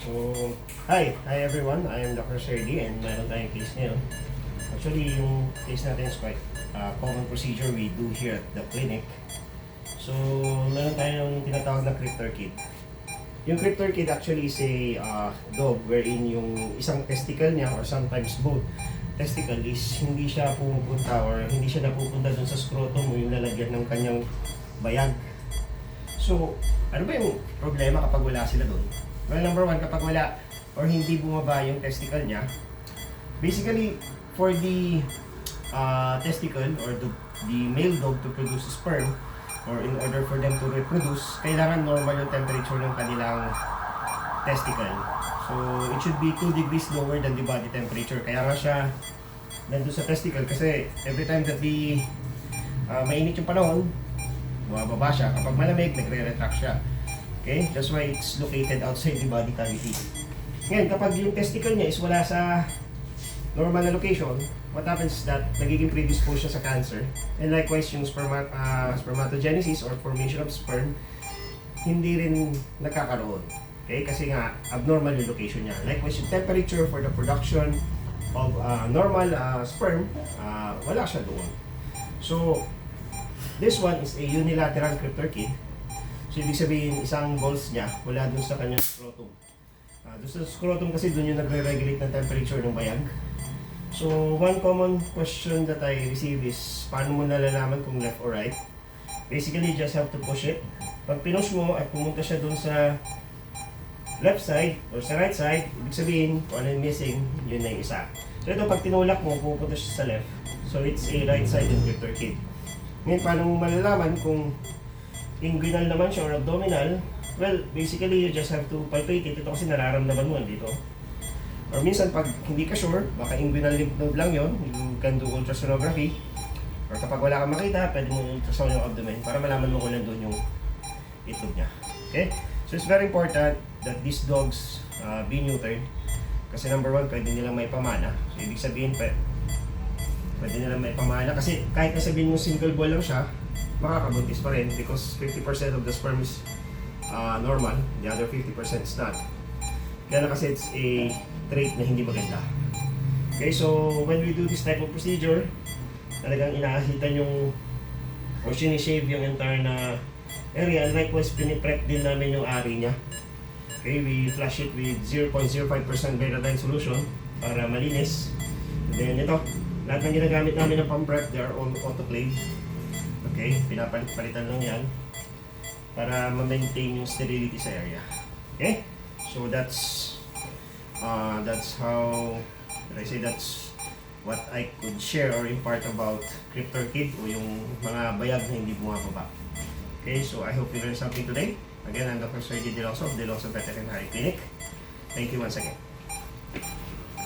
So, hi everyone. I am Dr. Sergi and meron tayong case ngayon. Actually, yung case natin is quite common procedure we do here at the clinic. So, meron tayong tinatawag na Cryptor Kid. Yung Cryptor Kid actually is a dog wherein yung isang testicle niya or sometimes both testicle is hindi siya pumupunta or hindi siya napupunta dun sa scrotum o yung lalagyan ng kanyang bayag. So, ano ba yung problema kapag wala sila doon? Well, number one, kapag wala or hindi bumaba yung testicle niya, basically, for the testicle or the male dog to produce sperm, or in order for them to reproduce, kailangan normal yung temperature ng kanilang testicle. So, it should be 2 degrees lower than the body temperature. Kaya nga siya nandun sa testicle kasi every time that mainit yung panahon, bumababa siya. Kapag malamig, nagre-retract siya. Okay? That's why it's located outside the body cavity. Ngayon, kapag yung testicle niya is wala sa normal na location, what happens is that nagiging predisposed siya sa cancer. And likewise, yung spermatogenesis or formation of sperm, hindi rin nagkakaroon. Okay? Kasi nga, abnormal yung location niya. Likewise, yung temperature for the production of normal sperm, wala siya doon. So, this one is a unilateral Cryptor Kid. So, ibig sabihin, isang balls niya wala dun sa kanyang scrotum. Doon sa scrotum kasi dun yung nagre-regulate ng temperature ng bayag. So, one common question that I receive is, paano mo nalalaman kung left or right? Basically, you just have to push it. Pag pinush mo at pumunta siya dun sa left side or sa right side, ibig sabihin, kung ano yung missing, yun na yung isa. So, ito, pag tinulak mo, pupunta siya sa left. So, it's a right side in Cryptor Kid. Ngayon, paano mo malalaman kung inguinal naman siya or abdominal? Well, basically, you just have to palpate it. Ito kasi nararamdaman mo dito. Or minsan, pag hindi ka sure, baka inguinal lymph node lang yun, you can do ultrasonography. Or kapag wala kang makita, pwede mo ultrasound yung abdomen para malaman mo kung nandun yung itlog niya. Okay? So, it's very important that these dogs be neutered. Kasi number one, pwede nilang may pamana. So, ibig sabihin, pwede nilang may pamana. Kasi kahit nasabihin mo single ball lang siya, makakabuntis pa rin because 50% of the sperm is normal, the other 50% is not. Kaya na kasi it's a trait na hindi maganda. Okay, so when we do this type of procedure, talagang inahitan yung o sinishave yung entire na area. Likewise, piniprep din namin yung ari niya. Okay, we flush it with 0.05% betadine solution para malinis. And then ito, lahat ng ginagamit namin ng pang-prep, they are all autoclave. Okay, pinapalit-palitan lang yan para ma-maintain yung sterility sa area. Okay? So that's how, that's what I could share or impart about Cryptor Kid o yung mga bayag na hindi bumababa. Okay, so I hope you learned something today. Again, I'm Dr. Sergi Deloso of Deloso Veterinary Clinic. Thank you once again.